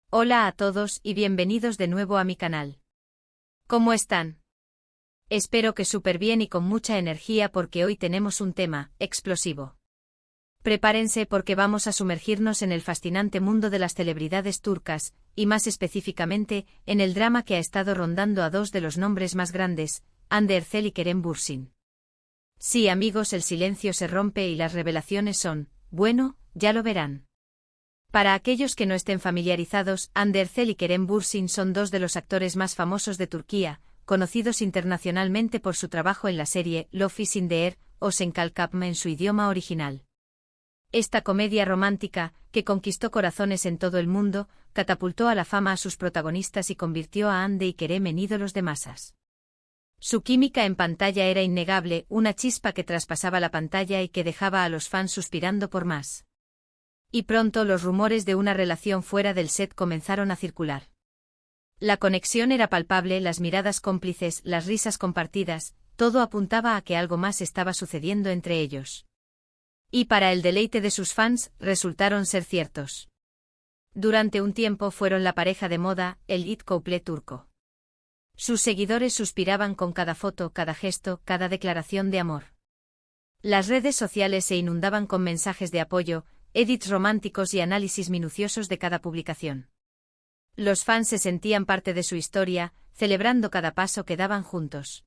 Hola a todos y bienvenidos de nuevo a mi canal. ¿Cómo están? Espero que súper bien y con mucha energía porque hoy tenemos un tema explosivo. Prepárense porque vamos a sumergirnos en el fascinante mundo de las celebridades turcas, y más específicamente, en el drama que ha estado rondando a dos de los nombres más grandes, Hande Erçel y Kerem Bürsin. Sí, amigos, el silencio se rompe y las revelaciones son, bueno, ya lo verán. Para aquellos que no estén familiarizados, Hande Erçel y Kerem Bürsin son dos de los actores más famosos de Turquía, conocidos internacionalmente por su trabajo en la serie Love is in the Air o Sen Kalkapma en su idioma original. Esta comedia romántica, que conquistó corazones en todo el mundo, catapultó a la fama a sus protagonistas y convirtió a Hande y Kerem en ídolos de masas. Su química en pantalla era innegable, una chispa que traspasaba la pantalla y que dejaba a los fans suspirando por más. Y pronto los rumores de una relación fuera del set comenzaron a circular. La conexión era palpable, las miradas cómplices, las risas compartidas, todo apuntaba a que algo más estaba sucediendo entre ellos. Y para el deleite de sus fans, resultaron ser ciertos. Durante un tiempo fueron la pareja de moda, el it couple turco. Sus seguidores suspiraban con cada foto, cada gesto, cada declaración de amor. Las redes sociales se inundaban con mensajes de apoyo, edits románticos y análisis minuciosos de cada publicación. Los fans se sentían parte de su historia, celebrando cada paso que daban juntos.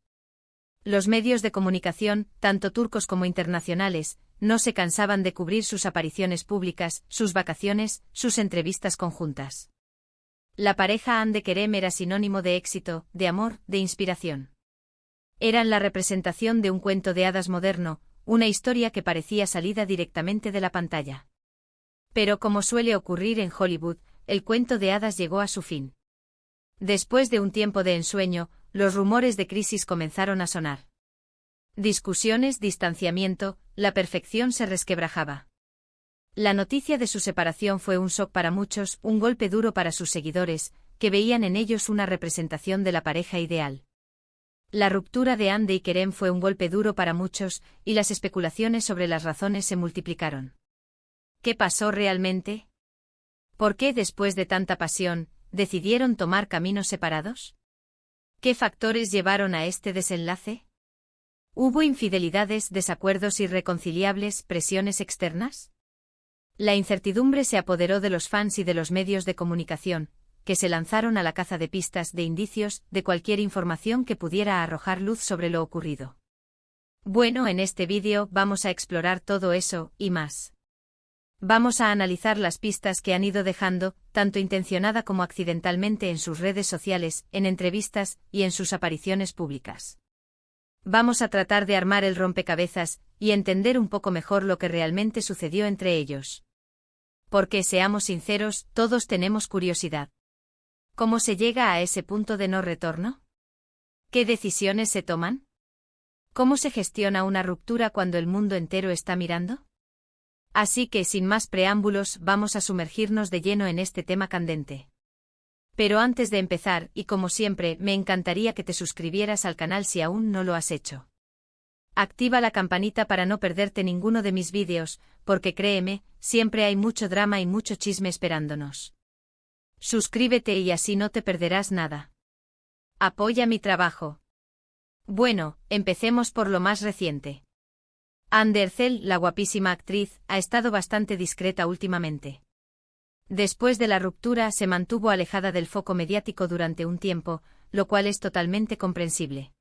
Los medios de comunicación, tanto turcos como internacionales, no se cansaban de cubrir sus apariciones públicas, sus vacaciones, sus entrevistas conjuntas. La pareja Hande Kerem era sinónimo de éxito, de amor, de inspiración. Eran la representación de un cuento de hadas moderno, una historia que parecía salida directamente de la pantalla. Pero como suele ocurrir en Hollywood, el cuento de hadas llegó a su fin. Después de un tiempo de ensueño, los rumores de crisis comenzaron a sonar. Discusiones, distanciamiento, la perfección se resquebrajaba. La noticia de su separación fue un shock para muchos, un golpe duro para sus seguidores, que veían en ellos una representación de la pareja ideal. La ruptura de Hande y Kerem fue un golpe duro para muchos, y las especulaciones sobre las razones se multiplicaron. ¿Qué pasó realmente? ¿Por qué, después de tanta pasión, decidieron tomar caminos separados? ¿Qué factores llevaron a este desenlace? ¿Hubo infidelidades, desacuerdos irreconciliables, presiones externas? La incertidumbre se apoderó de los fans y de los medios de comunicación, que se lanzaron a la caza de pistas, de indicios, de cualquier información que pudiera arrojar luz sobre lo ocurrido. Bueno, en este vídeo vamos a explorar todo eso, y más. Vamos a analizar las pistas que han ido dejando, tanto intencionada como accidentalmente en sus redes sociales, en entrevistas y en sus apariciones públicas. Vamos a tratar de armar el rompecabezas y entender un poco mejor lo que realmente sucedió entre ellos. Porque, seamos sinceros, todos tenemos curiosidad. ¿Cómo se llega a ese punto de no retorno? ¿Qué decisiones se toman? ¿Cómo se gestiona una ruptura cuando el mundo entero está mirando? Así que, sin más preámbulos, vamos a sumergirnos de lleno en este tema candente. Pero antes de empezar, y como siempre, me encantaría que te suscribieras al canal si aún no lo has hecho. Activa la campanita para no perderte ninguno de mis vídeos, porque créeme, siempre hay mucho drama y mucho chisme esperándonos. Suscríbete y así no te perderás nada. Apoya mi trabajo. Bueno, empecemos por lo más reciente. Hande Erçel, la guapísima actriz, ha estado bastante discreta últimamente. Después de la ruptura se mantuvo alejada del foco mediático durante un tiempo, lo cual es totalmente comprensible.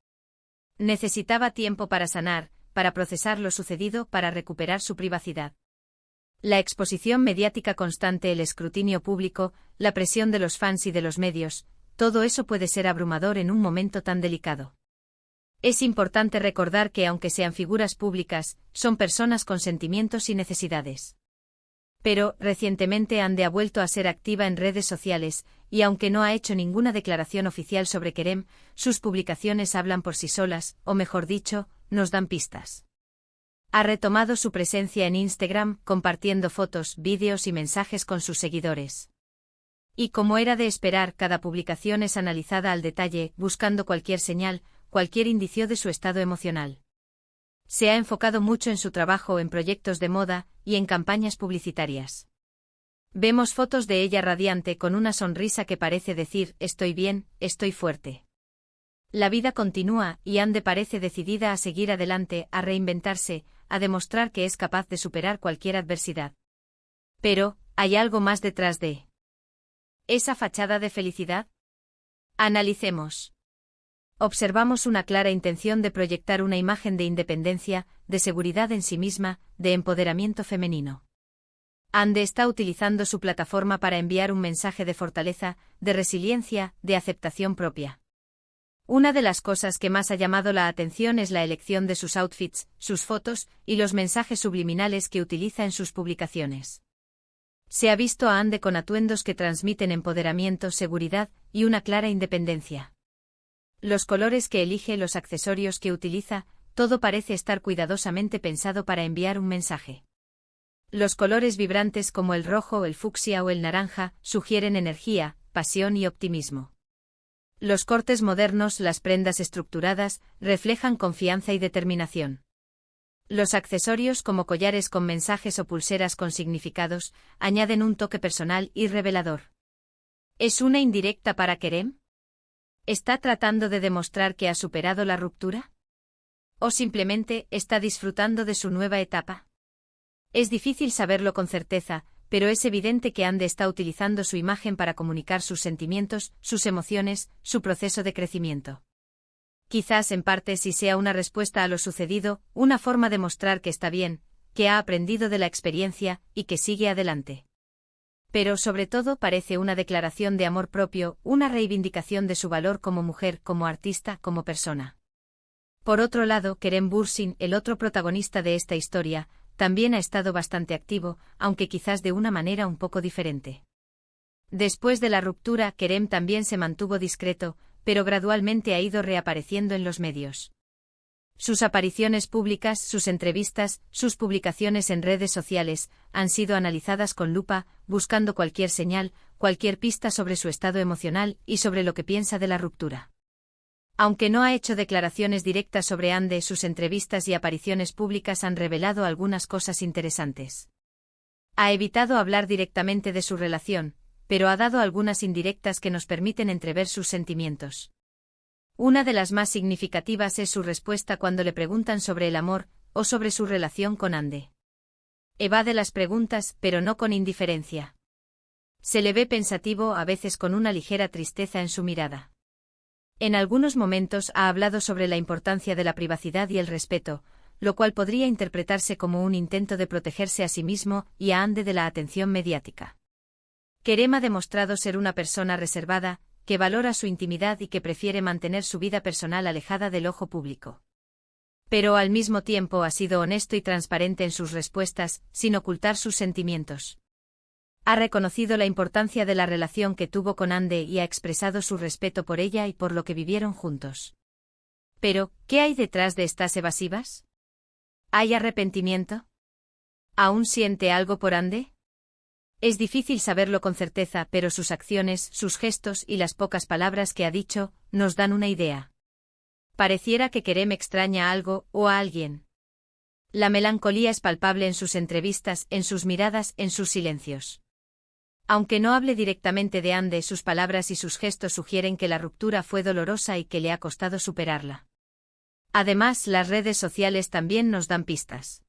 Necesitaba tiempo para sanar, para procesar lo sucedido, para recuperar su privacidad. La exposición mediática constante, el escrutinio público, la presión de los fans y de los medios, todo eso puede ser abrumador en un momento tan delicado. Es importante recordar que aunque sean figuras públicas, son personas con sentimientos y necesidades. Pero, recientemente Hande ha vuelto a ser activa en redes sociales, y aunque no ha hecho ninguna declaración oficial sobre Kerem, sus publicaciones hablan por sí solas, o mejor dicho, nos dan pistas. Ha retomado su presencia en Instagram, compartiendo fotos, vídeos y mensajes con sus seguidores. Y como era de esperar, cada publicación es analizada al detalle, buscando cualquier señal, cualquier indicio de su estado emocional. Se ha enfocado mucho en su trabajo en proyectos de moda y en campañas publicitarias. Vemos fotos de ella radiante con una sonrisa que parece decir, estoy bien, estoy fuerte. La vida continúa y Ande parece decidida a seguir adelante, a reinventarse, a demostrar que es capaz de superar cualquier adversidad. Pero, ¿hay algo más detrás de esa fachada de felicidad? Analicemos. Observamos una clara intención de proyectar una imagen de independencia, de seguridad en sí misma, de empoderamiento femenino. Ande está utilizando su plataforma para enviar un mensaje de fortaleza, de resiliencia, de aceptación propia. Una de las cosas que más ha llamado la atención es la elección de sus outfits, sus fotos y los mensajes subliminales que utiliza en sus publicaciones. Se ha visto a Ande con atuendos que transmiten empoderamiento, seguridad y una clara independencia. Los colores que elige, los accesorios que utiliza, todo parece estar cuidadosamente pensado para enviar un mensaje. Los colores vibrantes como el rojo, el fucsia o el naranja sugieren energía, pasión y optimismo. Los cortes modernos, las prendas estructuradas, reflejan confianza y determinación. Los accesorios como collares con mensajes o pulseras con significados, añaden un toque personal y revelador. ¿Es una indirecta para Kerem? ¿Está tratando de demostrar que ha superado la ruptura? ¿O simplemente está disfrutando de su nueva etapa? Es difícil saberlo con certeza, pero es evidente que Ande está utilizando su imagen para comunicar sus sentimientos, sus emociones, su proceso de crecimiento. Quizás en parte sí sea una respuesta a lo sucedido, una forma de mostrar que está bien, que ha aprendido de la experiencia y que sigue adelante. Pero sobre todo parece una declaración de amor propio, una reivindicación de su valor como mujer, como artista, como persona. Por otro lado, Kerem Bürsin, el otro protagonista de esta historia, también ha estado bastante activo, aunque quizás de una manera un poco diferente. Después de la ruptura, Kerem también se mantuvo discreto, pero gradualmente ha ido reapareciendo en los medios. Sus apariciones públicas, sus entrevistas, sus publicaciones en redes sociales, han sido analizadas con lupa, buscando cualquier señal, cualquier pista sobre su estado emocional y sobre lo que piensa de la ruptura. Aunque no ha hecho declaraciones directas sobre Ande, sus entrevistas y apariciones públicas han revelado algunas cosas interesantes. Ha evitado hablar directamente de su relación, pero ha dado algunas indirectas que nos permiten entrever sus sentimientos. Una de las más significativas es su respuesta cuando le preguntan sobre el amor, o sobre su relación con Ande. Evade las preguntas, pero no con indiferencia. Se le ve pensativo, a veces con una ligera tristeza en su mirada. En algunos momentos ha hablado sobre la importancia de la privacidad y el respeto, lo cual podría interpretarse como un intento de protegerse a sí mismo y a Ande de la atención mediática. Kerem ha demostrado ser una persona reservada, que valora su intimidad y que prefiere mantener su vida personal alejada del ojo público. Pero al mismo tiempo ha sido honesto y transparente en sus respuestas, sin ocultar sus sentimientos. Ha reconocido la importancia de la relación que tuvo con Ande y ha expresado su respeto por ella y por lo que vivieron juntos. Pero, ¿qué hay detrás de estas evasivas? ¿Hay arrepentimiento? ¿Aún siente algo por Ande? Es difícil saberlo con certeza, pero sus acciones, sus gestos y las pocas palabras que ha dicho, nos dan una idea. Pareciera que Kerem extraña algo o a alguien. La melancolía es palpable en sus entrevistas, en sus miradas, en sus silencios. Aunque no hable directamente de Ande, sus palabras y sus gestos sugieren que la ruptura fue dolorosa y que le ha costado superarla. Además, las redes sociales también nos dan pistas.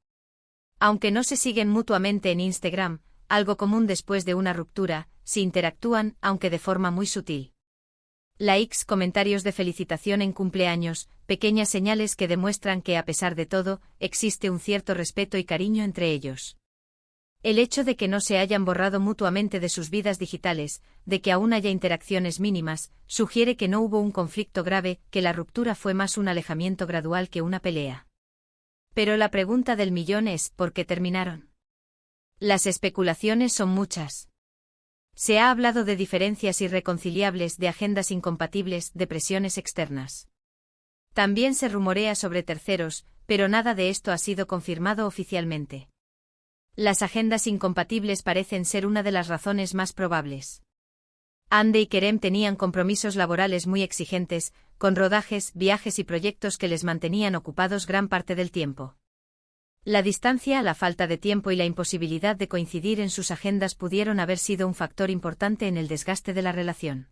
Aunque no se siguen mutuamente en Instagram, algo común después de una ruptura, se interactúan, aunque de forma muy sutil. Likes, comentarios de felicitación en cumpleaños, pequeñas señales que demuestran que a pesar de todo, existe un cierto respeto y cariño entre ellos. El hecho de que no se hayan borrado mutuamente de sus vidas digitales, de que aún haya interacciones mínimas, sugiere que no hubo un conflicto grave, que la ruptura fue más un alejamiento gradual que una pelea. Pero la pregunta del millón es, ¿por qué terminaron? Las especulaciones son muchas. Se ha hablado de diferencias irreconciliables, de agendas incompatibles, de presiones externas. También se rumorea sobre terceros, pero nada de esto ha sido confirmado oficialmente. Las agendas incompatibles parecen ser una de las razones más probables. Ande y Kerem tenían compromisos laborales muy exigentes, con rodajes, viajes y proyectos que les mantenían ocupados gran parte del tiempo. La distancia, la falta de tiempo y la imposibilidad de coincidir en sus agendas pudieron haber sido un factor importante en el desgaste de la relación.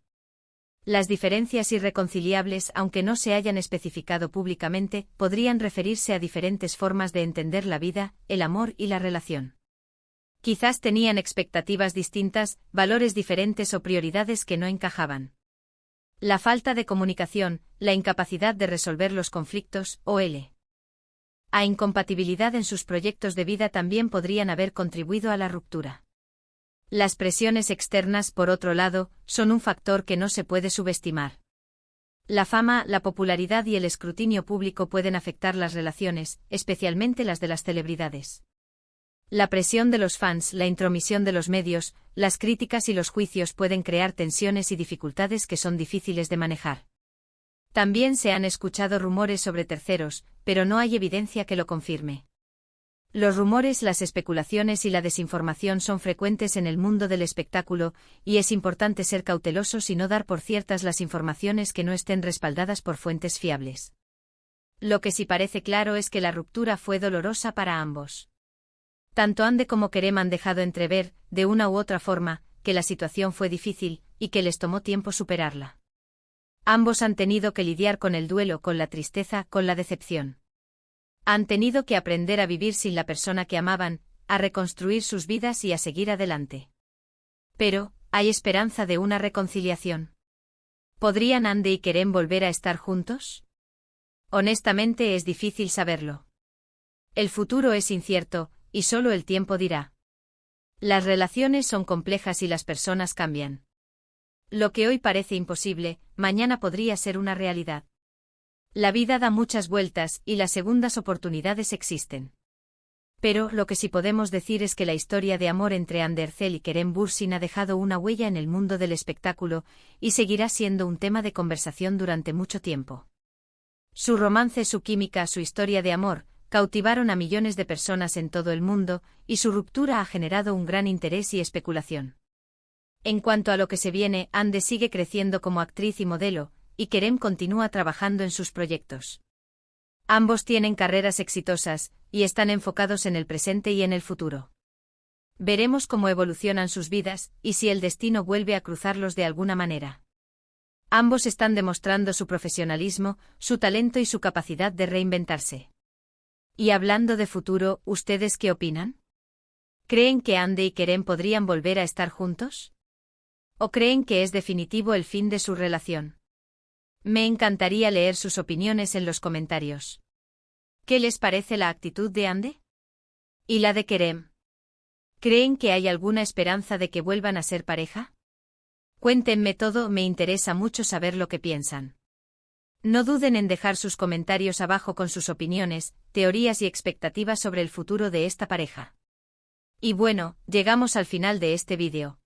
Las diferencias irreconciliables, aunque no se hayan especificado públicamente, podrían referirse a diferentes formas de entender la vida, el amor y la relación. Quizás tenían expectativas distintas, valores diferentes o prioridades que no encajaban. La falta de comunicación, la incapacidad de resolver los conflictos, o la incompatibilidad en sus proyectos de vida también podrían haber contribuido a la ruptura. Las presiones externas, por otro lado, son un factor que no se puede subestimar. La fama, la popularidad y el escrutinio público pueden afectar las relaciones, especialmente las de las celebridades. La presión de los fans, la intromisión de los medios, las críticas y los juicios pueden crear tensiones y dificultades que son difíciles de manejar. También se han escuchado rumores sobre terceros, pero no hay evidencia que lo confirme. Los rumores, las especulaciones y la desinformación son frecuentes en el mundo del espectáculo, y es importante ser cautelosos y no dar por ciertas las informaciones que no estén respaldadas por fuentes fiables. Lo que sí parece claro es que la ruptura fue dolorosa para ambos. Tanto Andy como Kerem han dejado entrever, de una u otra forma, que la situación fue difícil, y que les tomó tiempo superarla. Ambos han tenido que lidiar con el duelo, con la tristeza, con la decepción. Han tenido que aprender a vivir sin la persona que amaban, a reconstruir sus vidas y a seguir adelante. Pero, ¿hay esperanza de una reconciliación? ¿Podrían Andy y Kerem volver a estar juntos? Honestamente es difícil saberlo. El futuro es incierto, y solo el tiempo dirá. Las relaciones son complejas y las personas cambian. Lo que hoy parece imposible, mañana podría ser una realidad. La vida da muchas vueltas y las segundas oportunidades existen. Pero lo que sí podemos decir es que la historia de amor entre Andy Ercel y Kerem Bürsin ha dejado una huella en el mundo del espectáculo y seguirá siendo un tema de conversación durante mucho tiempo. Su romance, su química, su historia de amor, cautivaron a millones de personas en todo el mundo, y su ruptura ha generado un gran interés y especulación. En cuanto a lo que se viene, Andy sigue creciendo como actriz y modelo, y Kerem continúa trabajando en sus proyectos. Ambos tienen carreras exitosas, y están enfocados en el presente y en el futuro. Veremos cómo evolucionan sus vidas, y si el destino vuelve a cruzarlos de alguna manera. Ambos están demostrando su profesionalismo, su talento y su capacidad de reinventarse. Y hablando de futuro, ¿ustedes qué opinan? ¿Creen que Andy y Kerem podrían volver a estar juntos? ¿O creen que es definitivo el fin de su relación? Me encantaría leer sus opiniones en los comentarios. ¿Qué les parece la actitud de Andy? ¿Y la de Kerem? ¿Creen que hay alguna esperanza de que vuelvan a ser pareja? Cuéntenme todo, me interesa mucho saber lo que piensan. No duden en dejar sus comentarios abajo con sus opiniones, teorías y expectativas sobre el futuro de esta pareja. Y bueno, llegamos al final de este vídeo.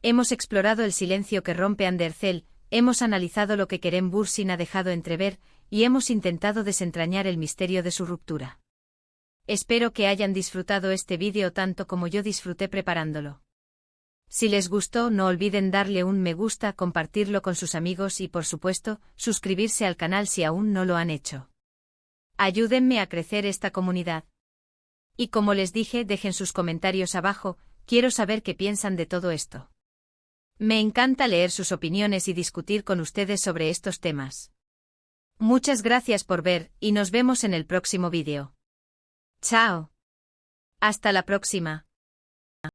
Hemos explorado el silencio que rompe Andy Ercel, hemos analizado lo que Kerem Bürsin ha dejado entrever, y hemos intentado desentrañar el misterio de su ruptura. Espero que hayan disfrutado este vídeo tanto como yo disfruté preparándolo. Si les gustó, no olviden darle un me gusta, compartirlo con sus amigos y, por supuesto, suscribirse al canal si aún no lo han hecho. Ayúdenme a crecer esta comunidad. Y como les dije, dejen sus comentarios abajo, quiero saber qué piensan de todo esto. Me encanta leer sus opiniones y discutir con ustedes sobre estos temas. Muchas gracias por ver, y nos vemos en el próximo vídeo. ¡Chao! Hasta la próxima.